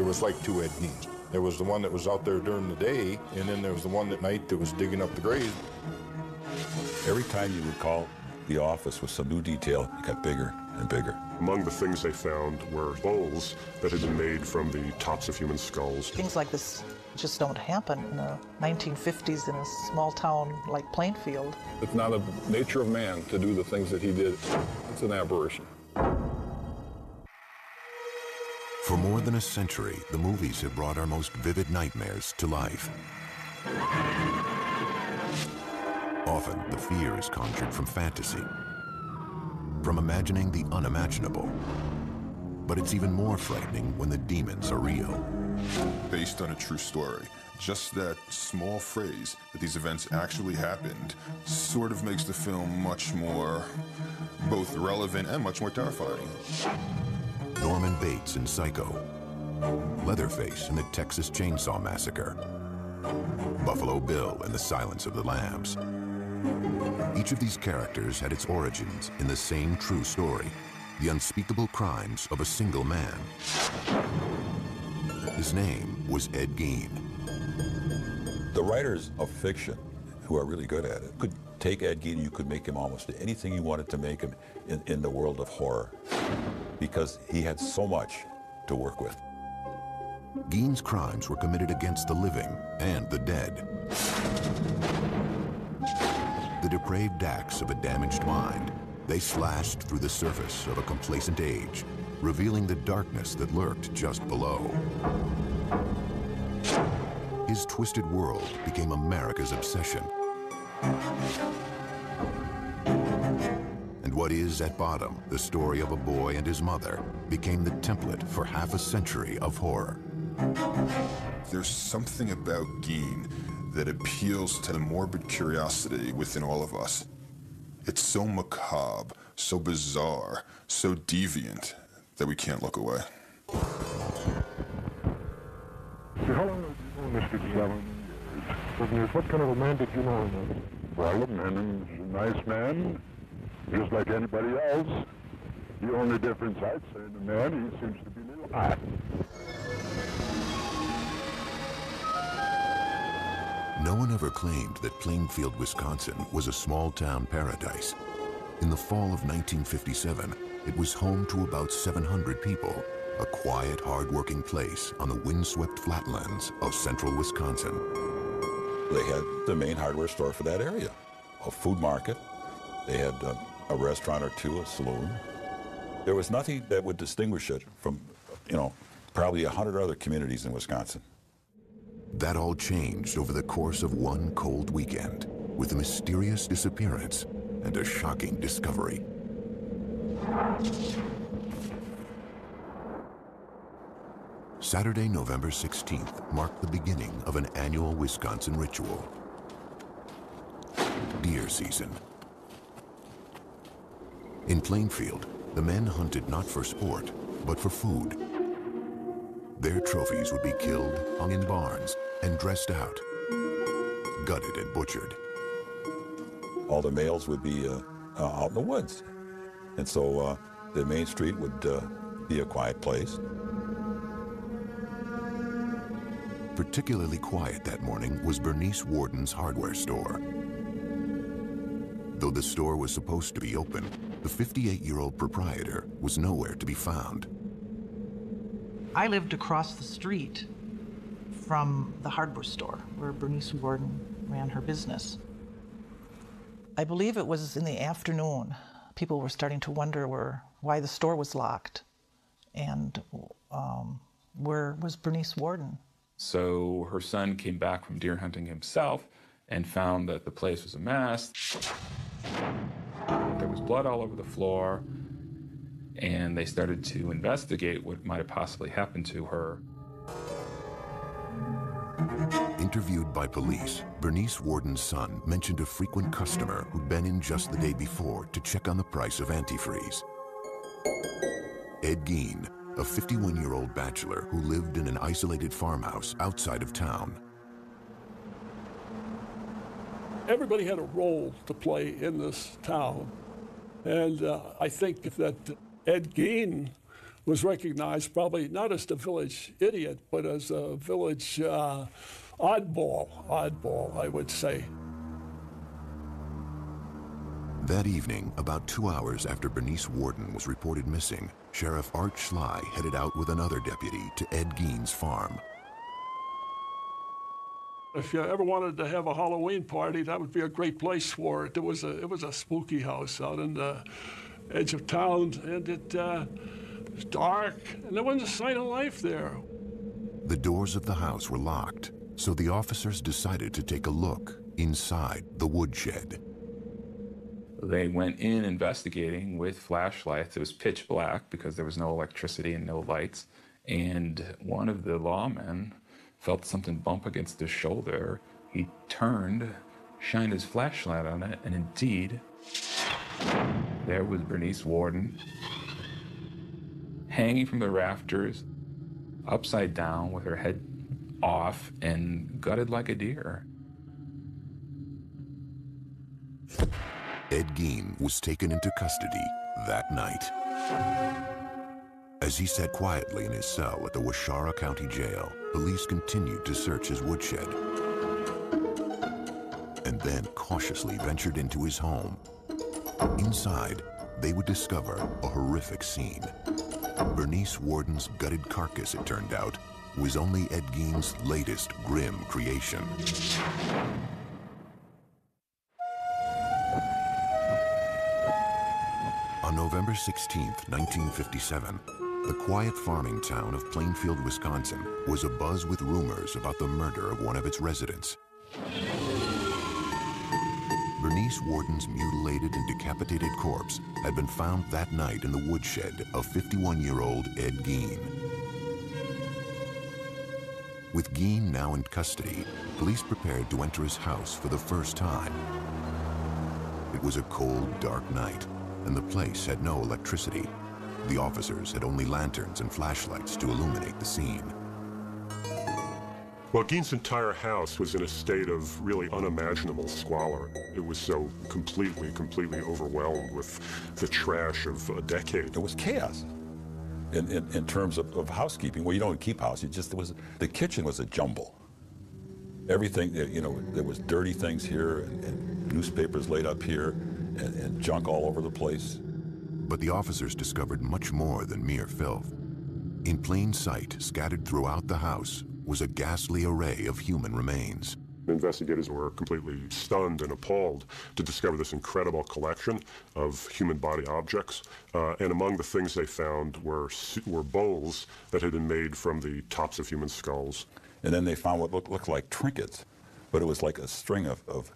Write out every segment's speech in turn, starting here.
There was like two Ed Geins. There was the one that was out there during the day, and then there was the one at night that was digging up the graves. Every time you would call the office with some new detail, it got bigger and bigger. Among the things they found were bowls that had been made from the tops of human skulls. Things like this just don't happen in the 1950s in a small town like Plainfield. It's not the nature of man to do the things that he did. It's an aberration. For more than a century, the movies have brought our most vivid nightmares to life. Often, the fear is conjured from fantasy, from imagining the unimaginable. But it's even more frightening when the demons are real. Based on a true story. Just that small phrase that these events actually happened sort of makes the film much more both relevant and much more terrifying. Norman Bates in Psycho, Leatherface in the Texas Chainsaw Massacre, Buffalo Bill in The Silence of the Lambs. Each of these characters had its origins in the same true story, the unspeakable crimes of a single man. His name was Ed Gein. The writers of fiction, who are really good at it, could take Ed Gein and you could make him almost anything you wanted to make him in the world of horror, because he had so much to work with. Gein's crimes were committed against the living and the dead. The depraved acts of a damaged mind, they slashed through the surface of a complacent age, revealing the darkness that lurked just below. His twisted world became America's obsession. And what is at bottom, the story of a boy and his mother, became the template for half a century of horror. There's something about Gein that appeals to the morbid curiosity within all of us. It's so macabre, so bizarre, so deviant that we can't look away. How long have you known Mr. Gein? 7 years. What kind of a man did you know him as? Well, the man is a nice man, just like anybody else. The only difference I'd say in the man, he seems to be a little hot. No one ever claimed that Plainfield, Wisconsin was a small-town paradise. In the fall of 1957, it was home to about 700 people, a quiet, hard-working place on the windswept flatlands of central Wisconsin. They had the main hardware store for that area, a food market. They had a restaurant or two, a saloon. There was nothing that would distinguish it from, probably 100 other communities in Wisconsin. That all changed over the course of one cold weekend, with a mysterious disappearance and a shocking discovery. Saturday, November 16th marked the beginning of an annual Wisconsin ritual. Deer season. In Plainfield, the men hunted not for sport, but for food. Their trophies would be killed, hung in barns, and dressed out, gutted and butchered. All the males would be out in the woods. And so the main street would be a quiet place. Particularly quiet that morning was Bernice Warden's hardware store. Though the store was supposed to be open, the 58-year-old proprietor was nowhere to be found. I lived across the street from the hardware store where Bernice Warden ran her business. I believe it was in the afternoon. People were starting to wonder why the store was locked and where was Bernice Warden. So her son came back from deer hunting himself and found that the place was a mess. There was blood all over the floor, and they started to investigate what might have possibly happened to her. Interviewed by police, Bernice Warden's son mentioned a frequent customer who'd been in just the day before to check on the price of antifreeze. Ed Gein, a 51-year-old bachelor who lived in an isolated farmhouse outside of town. Everybody had a role to play in this town. And I think that Ed Gein was recognized probably not as the village idiot, but as a village oddball, I would say. That evening, about 2 hours after Bernice Worden was reported missing, Sheriff Art Schley headed out with another deputy to Ed Gein's farm. If you ever wanted to have a Halloween party, that would be a great place for it. It was a spooky house out in the edge of town, and it was dark, and there wasn't a sign of life there. The doors of the house were locked, so the officers decided to take a look inside the woodshed. They went in investigating with flashlights. It was pitch black because there was no electricity and no lights. And one of the lawmen felt something bump against his shoulder. He turned, shined his flashlight on it, and indeed, there was Bernice Worden, hanging from the rafters, upside down with her head off and gutted like a deer. Ed Gein was taken into custody that night. As he sat quietly in his cell at the Waushara County Jail, police continued to search his woodshed and then cautiously ventured into his home. Inside, they would discover a horrific scene. Bernice Worden's gutted carcass, it turned out, was only Ed Gein's latest grim creation. On November 16, 1957, the quiet farming town of Plainfield, Wisconsin was abuzz with rumors about the murder of one of its residents. Bernice Worden's mutilated and decapitated corpse had been found that night in the woodshed of 51-year-old Ed Gein. With Gein now in custody, police prepared to enter his house for the first time. It was a cold, dark night, and the place had no electricity. The officers had only lanterns and flashlights to illuminate the scene. Well, Gein's entire house was in a state of really unimaginable squalor. It was so completely overwhelmed with the trash of a decade. It was chaos in terms of housekeeping. Well, you don't keep house. The kitchen was a jumble. Everything, there was dirty things here and newspapers laid up here and junk all over the place. But the officers discovered much more than mere filth. In plain sight, scattered throughout the house, was a ghastly array of human remains. Investigators were completely stunned and appalled to discover this incredible collection of human body objects. And among the things they found were bowls that had been made from the tops of human skulls. And then they found what looked like trinkets, but it was like a string of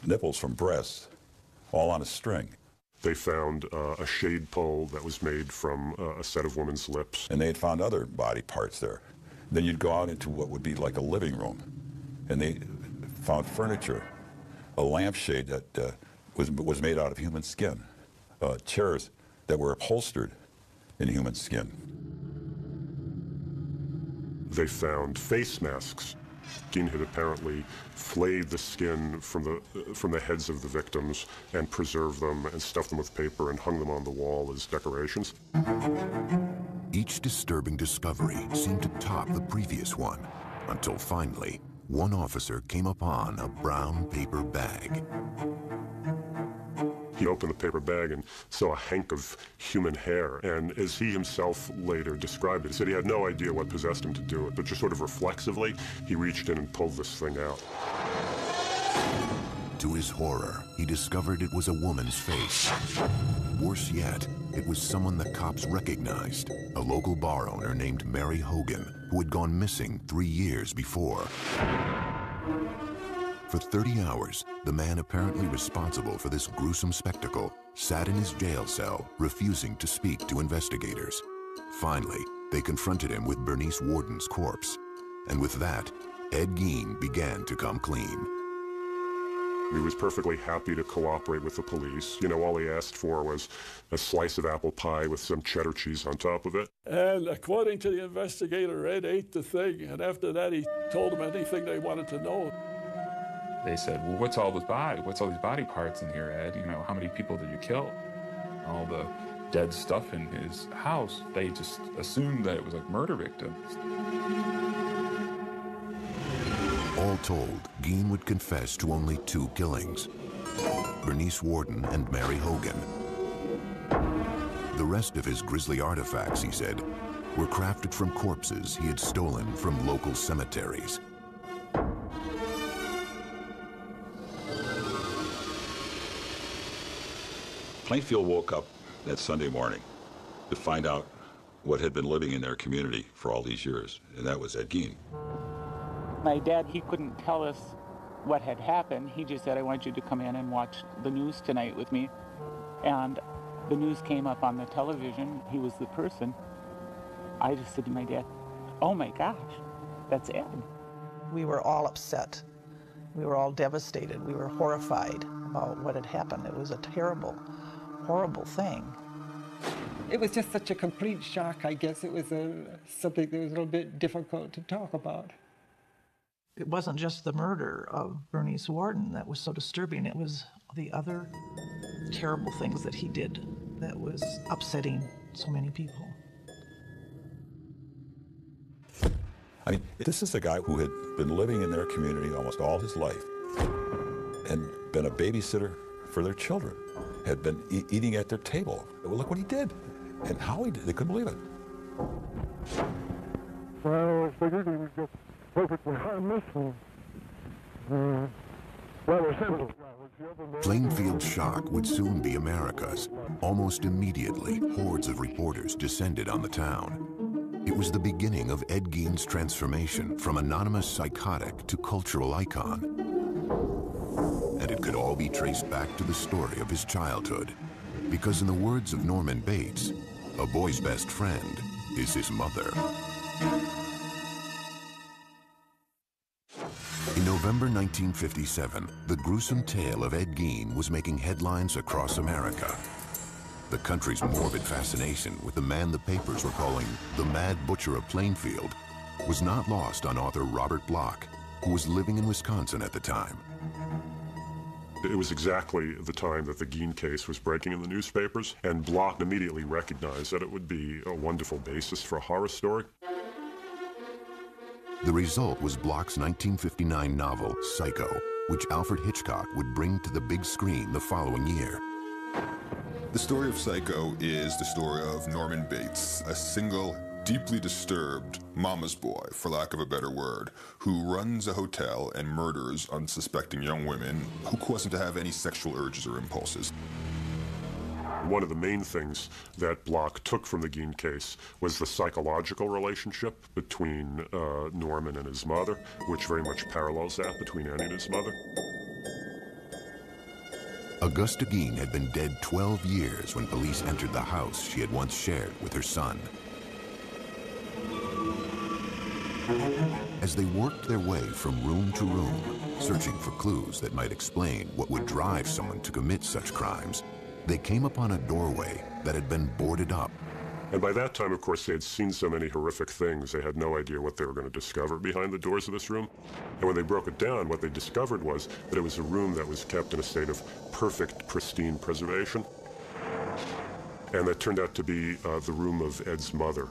nipples from breasts, all on a string. They found a shade pole that was made from a set of women's lips. And they had found other body parts there. Then you'd go out into what would be like a living room, and they found furniture, a lampshade that was made out of human skin, chairs that were upholstered in human skin. They found face masks. Gein had apparently flayed the skin from the heads of the victims and preserved them and stuffed them with paper and hung them on the wall as decorations. Each disturbing discovery seemed to top the previous one, until finally, one officer came upon a brown paper bag. He opened the paper bag and saw a hank of human hair, and as he himself later described it, he said he had no idea what possessed him to do it, but just sort of reflexively, he reached in and pulled this thing out. To his horror, he discovered it was a woman's face. Worse yet, it was someone the cops recognized, a local bar owner named Mary Hogan, who had gone missing 3 years before. For 30 hours, the man apparently responsible for this gruesome spectacle sat in his jail cell, refusing to speak to investigators. Finally, they confronted him with Bernice Worden's corpse. And with that, Ed Gein began to come clean. He was perfectly happy to cooperate with the police. All he asked for was a slice of apple pie with some cheddar cheese on top of it. And according to the investigator, Ed ate the thing, and after that he told them anything they wanted to know. They said, well, what's all these body parts in here, Ed? How many people did you kill? All the dead stuff in his house, they just assumed that it was like murder victims. All told, Gein would confess to only 2 killings: Bernice Worden and Mary Hogan. The rest of his grisly artifacts, he said, were crafted from corpses he had stolen from local cemeteries. Plainfield woke up that Sunday morning to find out what had been living in their community for all these years, and that was Ed Gein. My dad, he couldn't tell us what had happened. He just said, I want you to come in and watch the news tonight with me. And the news came up on the television. He was the person. I just said to my dad, oh my gosh, that's Ed. We were all upset. We were all devastated. We were horrified about what had happened. It was a terrible, horrible thing. It was just such a complete shock, I guess. It was something that was a little bit difficult to talk about. It wasn't just the murder of Bernice Worden that was so disturbing. It was the other terrible things that he did that was upsetting so many people. I mean, this is a guy who had been living in their community almost all his life and been a babysitter for their children, had been eating at their table. Well, look what he did and how he did. They couldn't believe it. Well, I figured he was just perfectly harmless and rather simple. Plainfield's shock would soon be America's. Almost immediately, hordes of reporters descended on the town. It was the beginning of Ed Gein's transformation from anonymous psychotic to cultural icon. And it could all be traced back to the story of his childhood. Because in the words of Norman Bates, a boy's best friend is his mother. In November 1957, the gruesome tale of Ed Gein was making headlines across America. The country's morbid fascination with the man the papers were calling the Mad Butcher of Plainfield was not lost on author Robert Bloch, who was living in Wisconsin at the time. It was exactly the time that the Gein case was breaking in the newspapers, and Bloch immediately recognized that it would be a wonderful basis for a horror story. The result was Bloch's 1959 novel, Psycho, which Alfred Hitchcock would bring to the big screen the following year. The story of Psycho is the story of Norman Bates, a single, deeply disturbed mama's boy, for lack of a better word, who runs a hotel and murders unsuspecting young women who cause him to have any sexual urges or impulses. One of the main things that Bloch took from the Gein case was the psychological relationship between Norman and his mother, which very much parallels that between Annie and his mother. Augusta Gein had been dead 12 years when police entered the house she had once shared with her son. As they worked their way from room to room, searching for clues that might explain what would drive someone to commit such crimes, they came upon a doorway that had been boarded up. And by that time, of course, they had seen so many horrific things, they had no idea what they were going to discover behind the doors of this room. And when they broke it down, what they discovered was that it was a room that was kept in a state of perfect, pristine preservation. And that turned out to be the room of Ed's mother.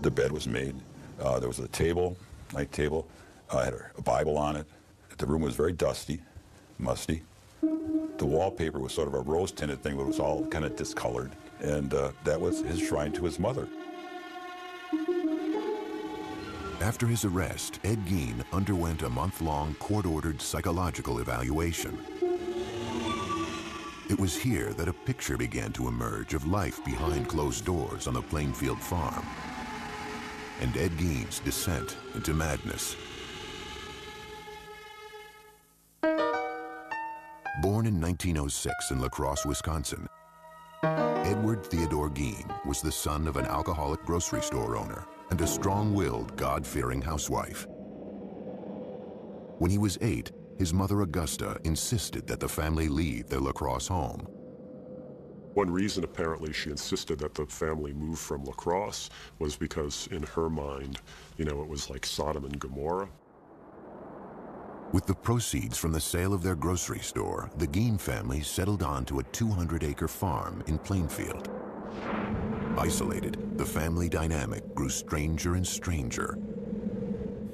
The bed was made. There was a table, night table. Had a Bible on it. The room was very dusty, musty. The wallpaper was sort of a rose-tinted thing, but it was all kind of discolored. And that was his shrine to his mother. After his arrest, Ed Gein underwent a month-long court-ordered psychological evaluation. It was here that a picture began to emerge of life behind closed doors on the Plainfield farm, and Ed Gein's descent into madness. Born in 1906 in La Crosse, Wisconsin, Edward Theodore Gein was the son of an alcoholic grocery store owner and a strong-willed, God-fearing housewife. When he was 8, his mother Augusta insisted that the family leave their La Crosse home. One reason, apparently, she insisted that the family move from La Crosse was because, in her mind, you know, it was like Sodom and Gomorrah. With the proceeds from the sale of their grocery store, the Gein family settled on to a 200-acre farm in Plainfield. Isolated, the family dynamic grew stranger and stranger.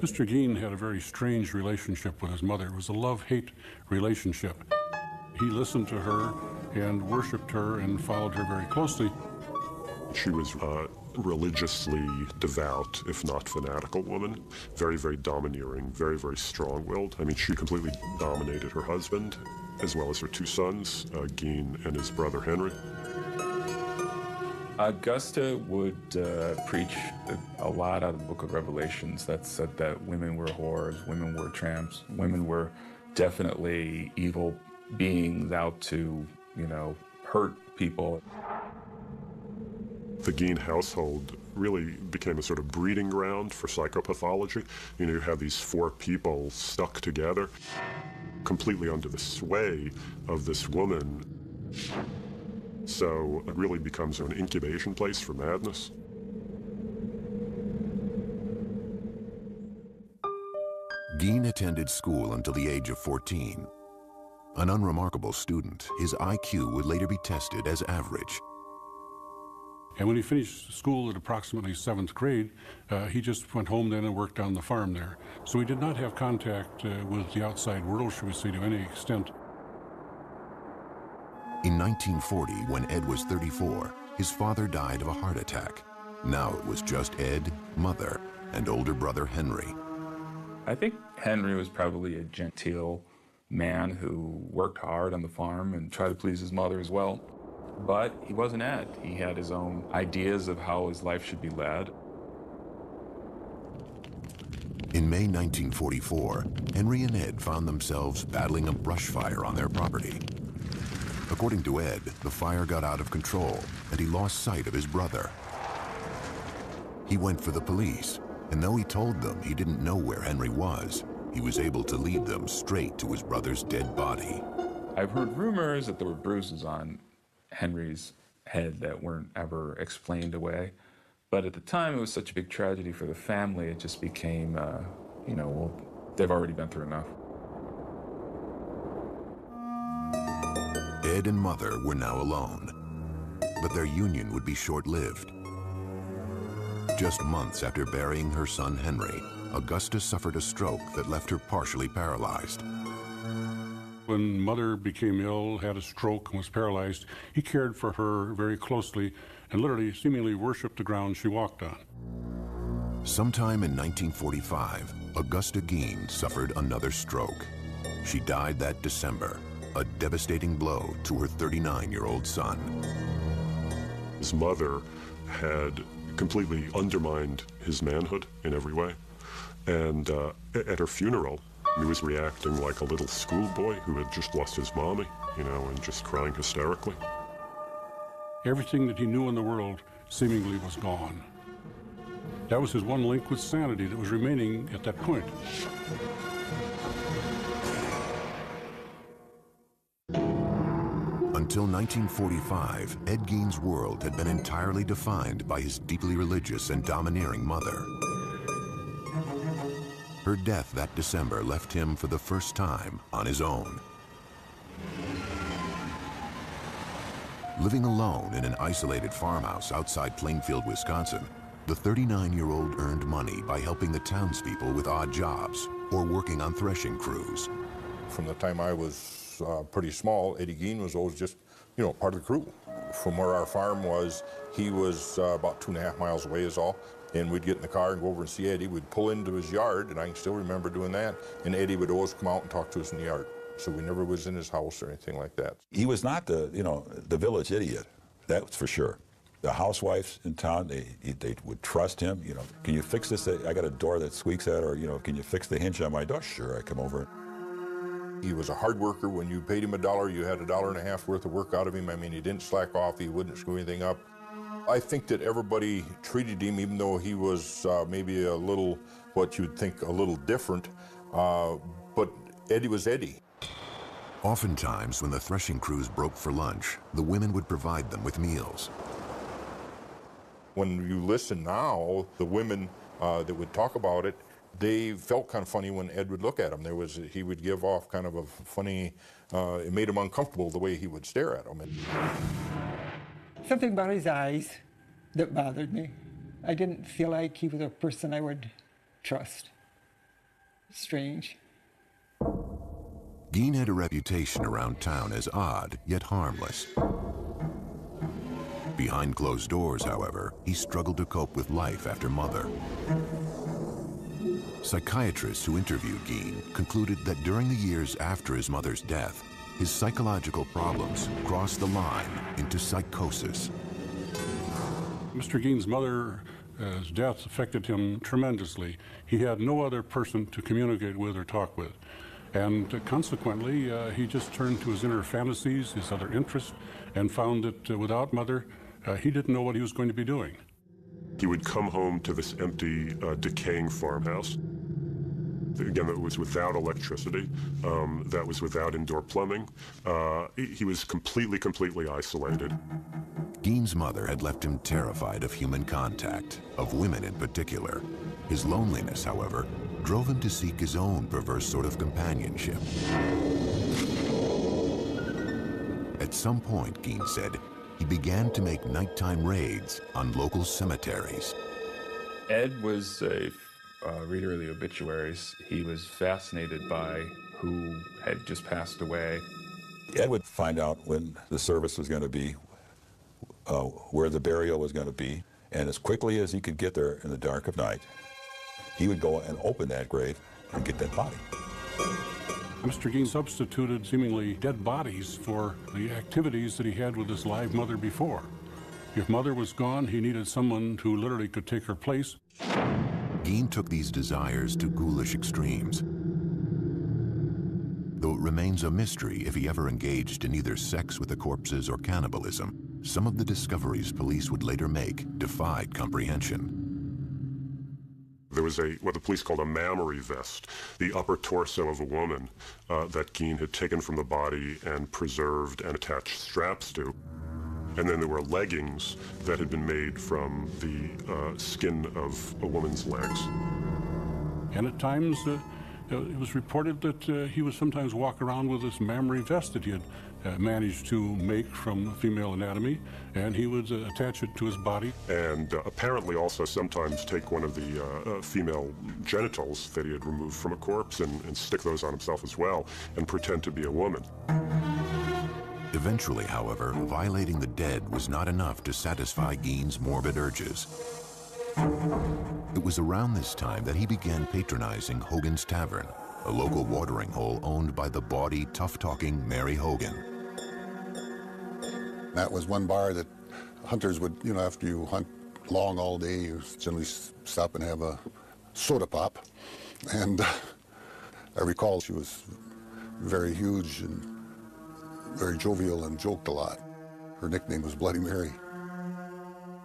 Mr. Gein had a very strange relationship with his mother. It was a love-hate relationship. He listened to her and worshipped her and followed her very closely. She was a religiously devout, if not fanatical woman. Very, very domineering, very, very strong-willed. I mean, she completely dominated her husband, as well as her two sons, Gein and his brother Henry. Augusta would preach a lot out of the book of Revelations that said that women were whores, women were tramps, women were definitely evil beings out to, hurt people. The Gein household really became a sort of breeding ground for psychopathology. You have these four people stuck together, completely under the sway of this woman. So it really becomes an incubation place for madness. Gein attended school until the age of 14. An unremarkable student, his IQ would later be tested as average. And when he finished school at approximately 7th grade, he just went home then and worked on the farm there. So he did not have contact with the outside world, should we say, to any extent. In 1940, when Ed was 34, his father died of a heart attack. Now it was just Ed, mother, and older brother Henry. I think Henry was probably a genteel man who worked hard on the farm and tried to please his mother as well. But he wasn't Ed. He had his own ideas of how his life should be led. In May 1944, Henry and Ed found themselves battling a brush fire on their property. According to Ed, the fire got out of control and he lost sight of his brother. He went for the police, and though he told them he didn't know where Henry was, he was able to lead them straight to his brother's dead body. I've heard rumors that there were bruises on Henry's head that weren't ever explained away. But at the time, it was such a big tragedy for the family, it just became, well, they've already been through enough. Ed and Mother were now alone, but their union would be short-lived. Just months after burying her son Henry, Augusta suffered a stroke that left her partially paralyzed. When Mother became ill, had a stroke, and was paralyzed, he cared for her very closely and literally seemingly worshipped the ground she walked on. Sometime in 1945, Augusta Gein suffered another stroke. She died that December, a devastating blow to her 39-year-old son. His mother had completely undermined his manhood in every way. And at her funeral, he was reacting like a little schoolboy who had just lost his mommy, and just crying hysterically. Everything that he knew in the world seemingly was gone. That was his one link with sanity that was remaining at that point. Until 1945, Ed Gein's world had been entirely defined by his deeply religious and domineering mother. Her death that December left him for the first time on his own. Living alone in an isolated farmhouse outside Plainfield, Wisconsin, the 39-year-old earned money by helping the townspeople with odd jobs or working on threshing crews. From the time I was pretty small, Eddie Gein was always just, part of the crew. From where our farm was, he was about 2.5 miles away is all. And we'd get in the car and go over and see Eddie. We'd pull into his yard, and I can still remember doing that. And Eddie would always come out and talk to us in the yard. So we never was in his house or anything like that. He was not the village idiot, that's for sure. The housewives in town, they would trust him. Can you fix this? I got a door that squeaks at, or can you fix the hinge on my door? Sure, I come over. He was a hard worker. When you paid him $1, you had $1.50 worth of work out of him. I mean, he didn't slack off. He wouldn't screw anything up. I think that everybody treated him, even though he was maybe a little, what you'd think, a little different, but Eddie was Eddie. Oftentimes, when the threshing crews broke for lunch, the women would provide them with meals. When you listen now, the women that would talk about it, they felt kind of funny when Ed would look at them. He would give off kind of a funny, it made him uncomfortable the way he would stare at them. Something about his eyes that bothered me. I didn't feel like he was a person I would trust. Strange. Gein had a reputation around town as odd, yet harmless. Behind closed doors, however, he struggled to cope with life after Mother. Psychiatrists who interviewed Gein concluded that during the years after his mother's death, his psychological problems crossed the line into psychosis. Mr. Gein's mother's death affected him tremendously. He had no other person to communicate with or talk with. And consequently, he just turned to his inner fantasies, his other interests, and found that without Mother, he didn't know what he was going to be doing. He would come home to this empty, decaying farmhouse. Again, that was without electricity, that was without indoor plumbing. He was completely isolated. Gein's mother had left him terrified of human contact, of women in particular. His loneliness, however, drove him to seek his own perverse sort of companionship. At some point, Gein said, he began to make nighttime raids on local cemeteries. Ed was a reader of the obituaries. He was fascinated by who had just passed away. Ed would find out when the service was going to be, where the burial was going to be, and as quickly as he could get there in the dark of night, he would go and open that grave and get that body. Mr. Gein substituted seemingly dead bodies for the activities that he had with his live mother before. If Mother was gone, he needed someone who literally could take her place. Gein took these desires to ghoulish extremes. Though it remains a mystery if he ever engaged in either sex with the corpses or cannibalism, some of the discoveries police would later make defied comprehension. There was what the police called a mammary vest, the upper torso of a woman that Gein had taken from the body and preserved and attached straps to. And then there were leggings that had been made from the skin of a woman's legs. And at times, it was reported that he would sometimes walk around with this mammary vest that he had managed to make from female anatomy, and he would attach it to his body. And apparently also sometimes take one of the female genitals that he had removed from a corpse and stick those on himself as well and pretend to be a woman. Eventually, however, violating the dead was not enough to satisfy Gein's morbid urges. It was around this time that he began patronizing Hogan's Tavern, a local watering hole owned by the bawdy, tough-talking Mary Hogan. That was one bar that hunters would, after you hunt long all day, you generally stop and have a soda pop. And I recall she was very huge and very jovial and joked a lot. Her nickname was Bloody Mary.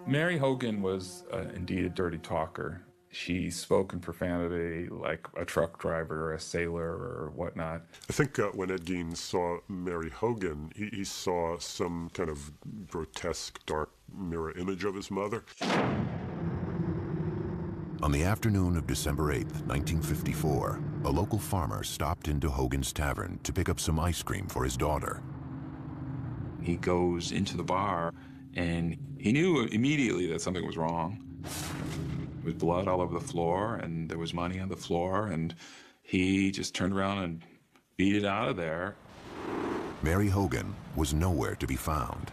Mary Hogan was indeed a dirty talker. She spoke in profanity like a truck driver or a sailor or whatnot. I think when Ed Gein saw Mary Hogan, he saw some kind of grotesque, dark mirror image of his mother. On the afternoon of December 8th, 1954, a local farmer stopped into Hogan's Tavern to pick up some ice cream for his daughter. He goes into the bar, and he knew immediately that something was wrong. There was blood all over the floor, and there was money on the floor, and he just turned around and beat it out of there. Mary Hogan was nowhere to be found.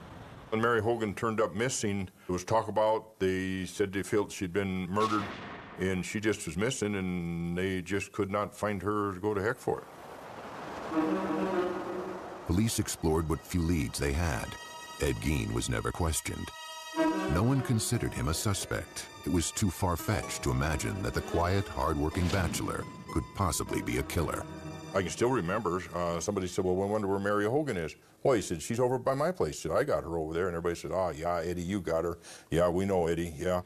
When Mary Hogan turned up missing, there was talk about, they said they felt she'd been murdered, and she just was missing, and they just could not find her to go to heck for it. Police explored what few leads they had. Ed Gein was never questioned. No one considered him a suspect. It was too far-fetched to imagine that the quiet, hard-working bachelor could possibly be a killer. I can still remember, somebody said, well, I wonder where Mary Hogan is. Well, he said, she's over by my place. He said, I got her over there. And everybody said, oh, yeah, Eddie, you got her. Yeah, we know Eddie, yeah.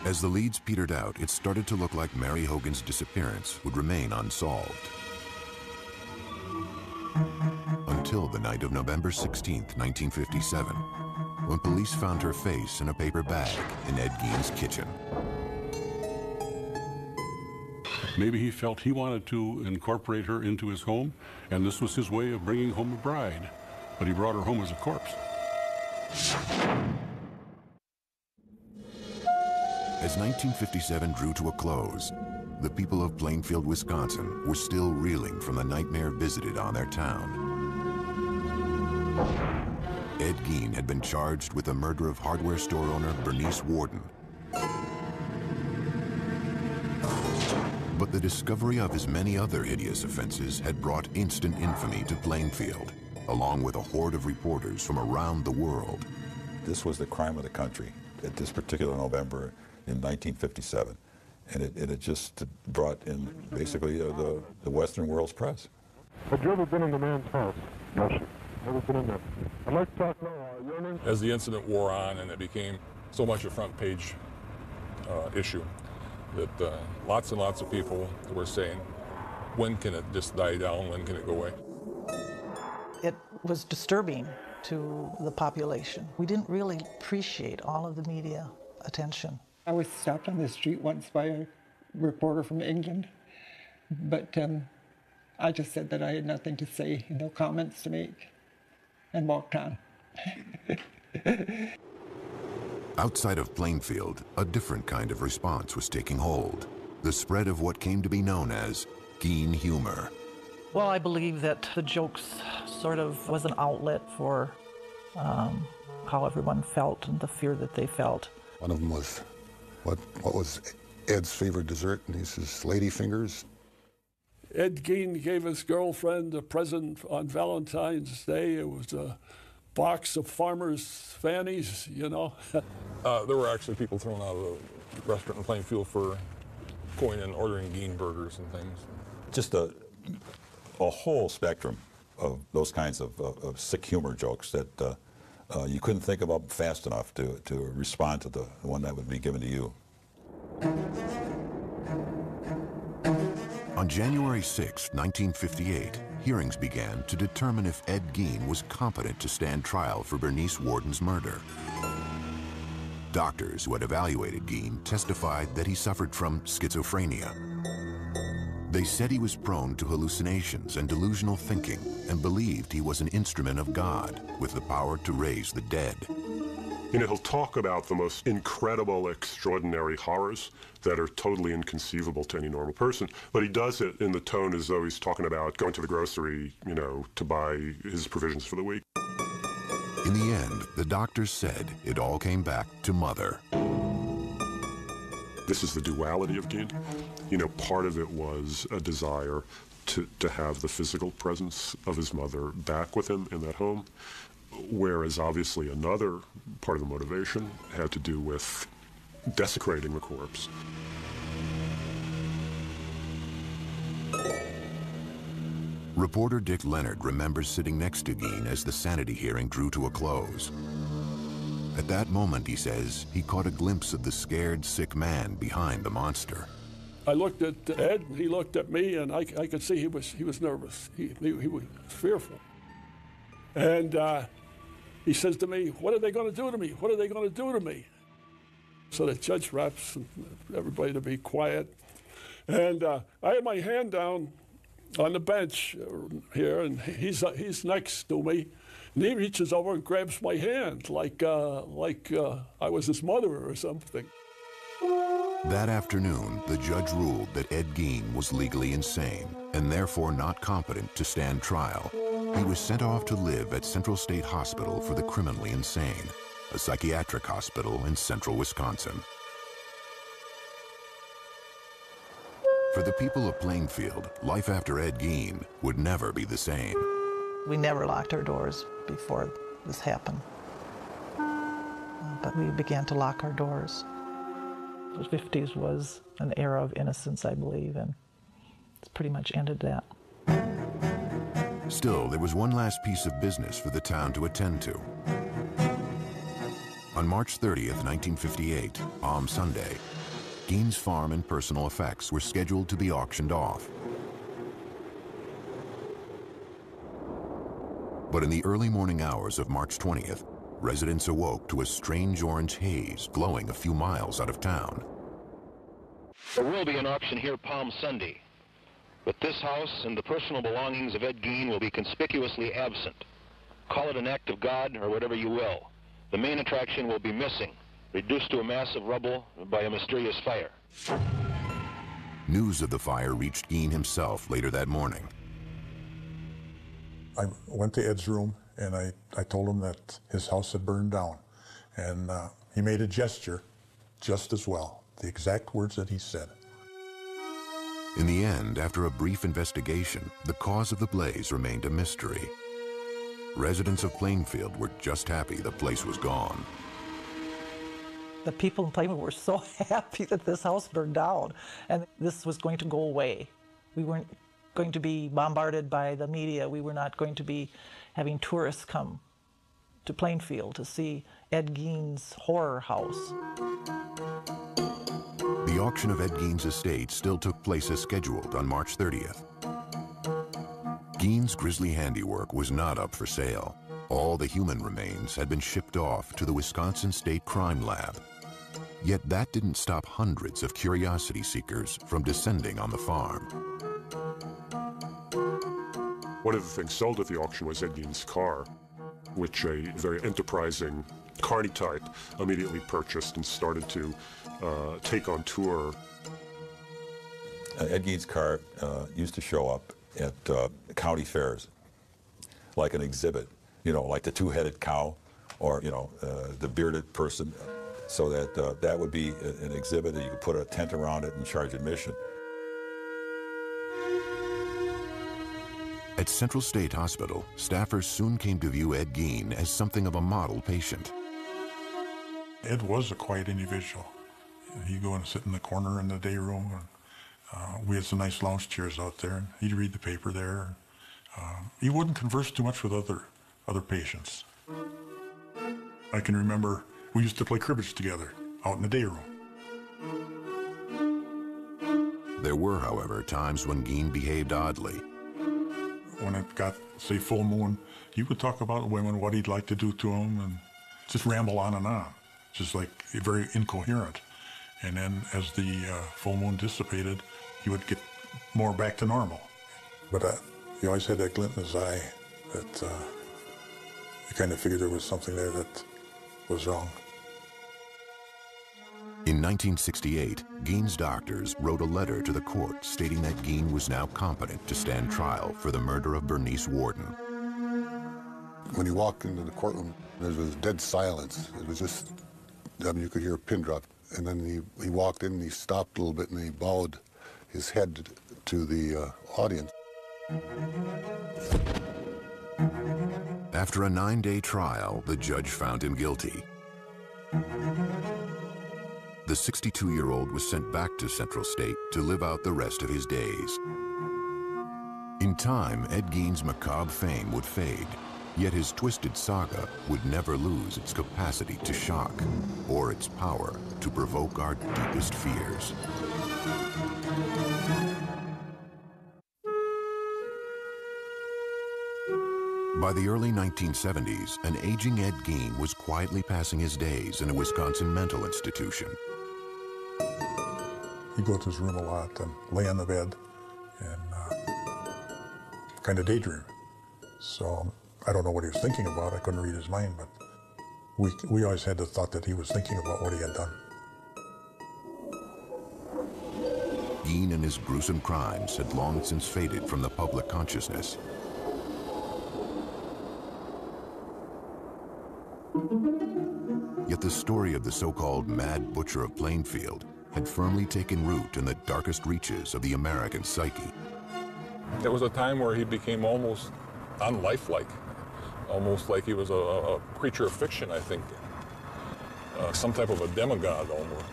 As the leads petered out, it started to look like Mary Hogan's disappearance would remain unsolved. Until the night of November 16th, 1957, when police found her face in a paper bag in Ed Gein's kitchen. Maybe he felt he wanted to incorporate her into his home, and this was his way of bringing home a bride. But he brought her home as a corpse. As 1957 drew to a close, the people of Plainfield, Wisconsin were still reeling from the nightmare visited on their town. Ed Gein had been charged with the murder of hardware store owner Bernice Worden. But the discovery of his many other hideous offenses had brought instant infamy to Plainfield, along with a horde of reporters from around the world. This was the crime of the country at this particular November in 1957. And it just brought in basically the Western world's press. Had you ever been in the man's house? No, sir. Never been in there. I'd like to talk now. Your name? As the incident wore on and it became so much a front page issue that lots and lots of people were saying, when can it just die down? When can it go away? It was disturbing to the population. We didn't really appreciate all of the media attention. I was stopped on the street once by a reporter from England, but I just said that I had nothing to say, no comments to make, and walked on. Outside of Plainfield, a different kind of response was taking hold. The spread of what came to be known as Gein humor. Well, I believe that the jokes sort of was an outlet for how everyone felt and the fear that they felt. One of them was, what was Ed's favorite dessert? And he says, lady fingers. Ed Gein gave his girlfriend a present on Valentine's Day. It was a box of farmers' fannies, you know. There were actually people thrown out of the restaurant in Plainfield for going and ordering Gein burgers and things. Just a whole spectrum of those kinds of sick humor jokes that you couldn't think about fast enough to respond to the one that would be given to you. On January 6, 1958, hearings began to determine if Ed Gein was competent to stand trial for Bernice Worden's murder. Doctors who had evaluated Gein testified that he suffered from schizophrenia. They said he was prone to hallucinations and delusional thinking and believed he was an instrument of God with the power to raise the dead. You know, he'll talk about the most incredible, extraordinary horrors that are totally inconceivable to any normal person, but he does it in the tone as though he's talking about going to the grocery, you know, to buy his provisions for the week. In the end, the doctors said it all came back to Mother. This is the duality of Gein. You know, part of it was a desire to have the physical presence of his mother back with him in that home, whereas obviously another part of the motivation had to do with desecrating the corpse. Reporter Dick Leonard remembers sitting next to Gein as the sanity hearing drew to a close. At that moment, he says, he caught a glimpse of the scared, sick man behind the monster. I looked at Ed, and he looked at me, and I could see he was nervous. He was fearful. And he says to me, "What are they going to do to me? What are they going to do to me?" So the judge raps everybody to be quiet. And I had my hand down on the bench here, and he's next to me. And he reaches over and grabs my hand like I was his mother or something. That afternoon, the judge ruled that Ed Gein was legally insane and therefore not competent to stand trial. He was sent off to live at Central State Hospital for the Criminally Insane, a psychiatric hospital in central Wisconsin. For the people of Plainfield, life after Ed Gein would never be the same. We never locked our doors before this happened. But we began to lock our doors. The 50s was an era of innocence, I believe, and it's pretty much ended that. Still, there was one last piece of business for the town to attend to. On March 30th, 1958, Palm Sunday, Gein's farm and personal effects were scheduled to be auctioned off. But in the early morning hours of March 20th, residents awoke to a strange orange haze glowing a few miles out of town. There will be an auction here Palm Sunday, but this house and the personal belongings of Ed Gein will be conspicuously absent. Call it an act of God or whatever you will. The main attraction will be missing, reduced to a mass of rubble by a mysterious fire. News of the fire reached Gein himself later that morning. I went to Ed's room and I told him that his house had burned down. And he made a gesture just as well, the exact words that he said. In the end, after a brief investigation, the cause of the blaze remained a mystery. Residents of Plainfield were just happy the place was gone. The people in Plainfield were so happy that this house burned down and this was going to go away. We weren't going to be bombarded by the media. We were not going to be having tourists come to Plainfield to see Ed Gein's horror house. The auction of Ed Gein's estate still took place as scheduled on March 30th. Gein's grisly handiwork was not up for sale. All the human remains had been shipped off to the Wisconsin State Crime Lab. Yet that didn't stop hundreds of curiosity seekers from descending on the farm. One of the things sold at the auction was Ed Gein's car, which a very enterprising carny type immediately purchased and started to take on tour. Ed Gein's car used to show up at county fairs, like an exhibit, you know, like the two-headed cow or, you know, the bearded person, so that that would be an exhibit and you could put a tent around it and charge admission. At Central State Hospital, staffers soon came to view Ed Gein as something of a model patient. Ed was a quiet individual. He'd go and sit in the corner in the day room. And, we had some nice lounge chairs out there, and he'd read the paper there. He wouldn't converse too much with other patients. I can remember we used to play cribbage together out in the day room. There were, however, times when Gein behaved oddly. When it got, say, full moon, he would talk about women, what he'd like to do to them, and just ramble on and on, just like very incoherent. And then as the full moon dissipated, he would get more back to normal. But he always had that glint in his eye that you kind of figured there was something there that was wrong. In 1968, Gein's doctors wrote a letter to the court stating that Gein was now competent to stand trial for the murder of Bernice Worden. When he walked into the courtroom, there was dead silence. It was just, I mean, you could hear a pin drop. And then he walked in and he stopped a little bit and he bowed his head to the audience. After a 9-day trial, the judge found him guilty. The 62-year-old was sent back to Central State to live out the rest of his days. In time, Ed Gein's macabre fame would fade, yet his twisted saga would never lose its capacity to shock or its power to provoke our deepest fears. By the early 1970s, an aging Ed Gein was quietly passing his days in a Wisconsin mental institution. He'd go to his room a lot and lay on the bed and kind of daydream. So I don't know what he was thinking about. I couldn't read his mind, but we always had the thought that he was thinking about what he had done. Gein and his gruesome crimes had long since faded from the public consciousness. Yet the story of the so-called Mad Butcher of Plainfield had firmly taken root in the darkest reaches of the American psyche. There was a time where he became almost unlifelike, almost like he was a creature of fiction, I think. Some type of a demigod almost.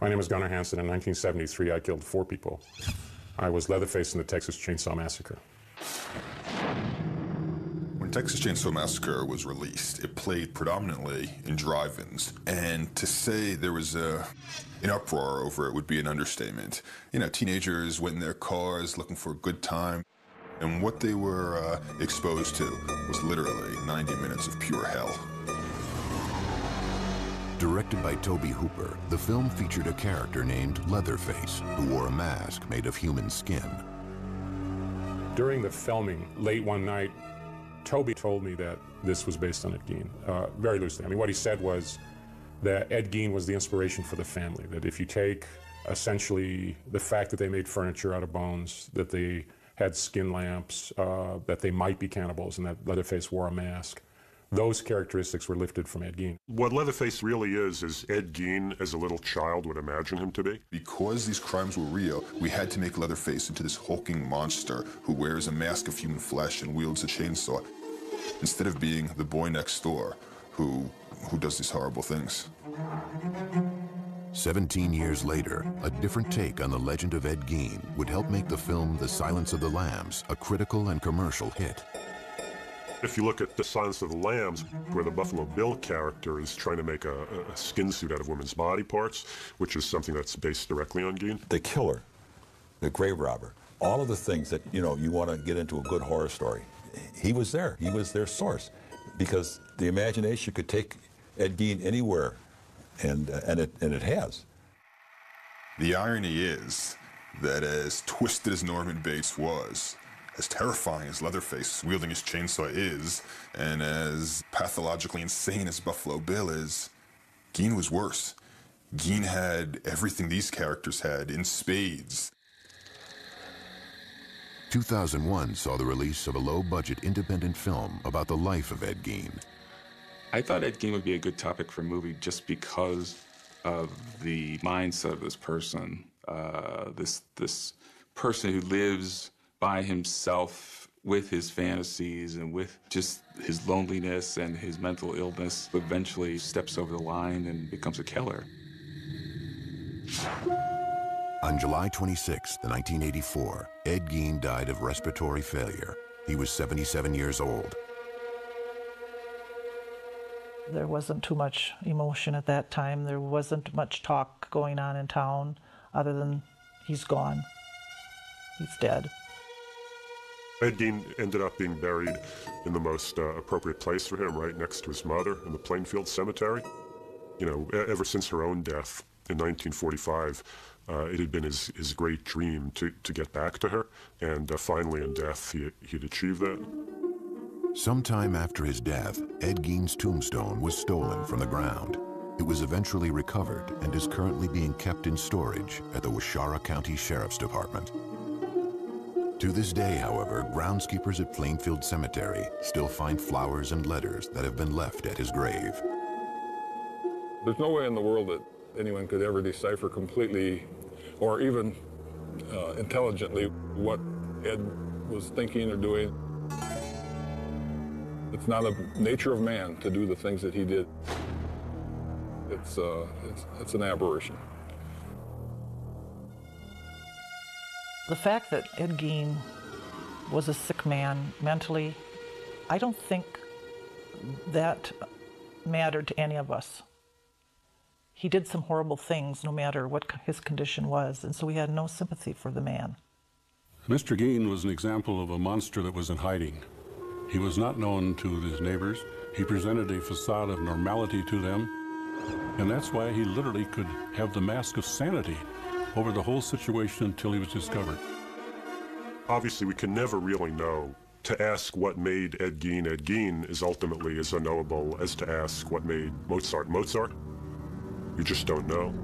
My name is Gunnar Hansen. In 1973, I killed 4 people. I was Leatherface in the Texas Chainsaw Massacre. When Texas Chainsaw Massacre was released, it played predominantly in drive-ins, and to say there was an uproar over it would be an understatement. You know, teenagers went in their cars looking for a good time, and what they were exposed to was literally 90 minutes of pure hell. Directed by Tobe Hooper, the film featured a character named Leatherface, who wore a mask made of human skin. During the filming, late one night, Toby told me that this was based on Ed Gein, very loosely. I mean, what he said was that Ed Gein was the inspiration for the family, that if you take essentially the fact that they made furniture out of bones, that they had skin lamps, that they might be cannibals, and that Leatherface wore a mask, those characteristics were lifted from Ed Gein. What Leatherface really is Ed Gein as a little child would imagine him to be. Because these crimes were real, we had to make Leatherface into this hulking monster who wears a mask of human flesh and wields a chainsaw, instead of being the boy next door who does these horrible things. 17 years later, a different take on the legend of Ed Gein would help make the film The Silence of the Lambs a critical and commercial hit. If you look at The Silence of the Lambs, where the Buffalo Bill character is trying to make a skin suit out of women's body parts, which is something that's based directly on Gein. The killer, the grave robber, all of the things that, you want to get into a good horror story, he was there. He was their source. Because the imagination could take Ed Gein anywhere, and it has. The irony is that as twisted as Norman Bates was, as terrifying as Leatherface wielding his chainsaw is, and as pathologically insane as Buffalo Bill is, Gein was worse. Gein had everything these characters had in spades. 2001 saw the release of a low-budget independent film about the life of Ed Gein. I thought Ed Gein would be a good topic for a movie just because of the mindset of this person. This person who lives by himself with his fantasies and with just his loneliness and his mental illness, eventually steps over the line and becomes a killer. On July 26, 1984, Ed Gein died of respiratory failure. He was 77 years old. There wasn't too much emotion at that time. There wasn't much talk going on in town other than he's gone. He's dead. Ed Gein ended up being buried in the most appropriate place for him, right next to his mother in the Plainfield Cemetery. Ever since her own death in 1945, it had been his great dream to get back to her, and finally in death he'd achieved that. Sometime after his death, Ed Gein's tombstone was stolen from the ground. It was eventually recovered and is currently being kept in storage at the Waushara County Sheriff's Department. To this day, however, groundskeepers at Plainfield Cemetery still find flowers and letters that have been left at his grave. There's no way in the world that anyone could ever decipher completely or even intelligently what Ed was thinking or doing. It's not a nature of man to do the things that he did. It's an aberration. The fact that Ed Gein was a sick man mentally, I don't think that mattered to any of us. He did some horrible things no matter what his condition was, and so we had no sympathy for the man. Mr. Gein was an example of a monster that was in hiding. He was not known to his neighbors. He presented a facade of normality to them, and that's why he literally could have the mask of sanity over the whole situation until he was discovered. Obviously, we can never really know. To ask what made Ed Gein is ultimately as unknowable as to ask what made Mozart Mozart. You just don't know.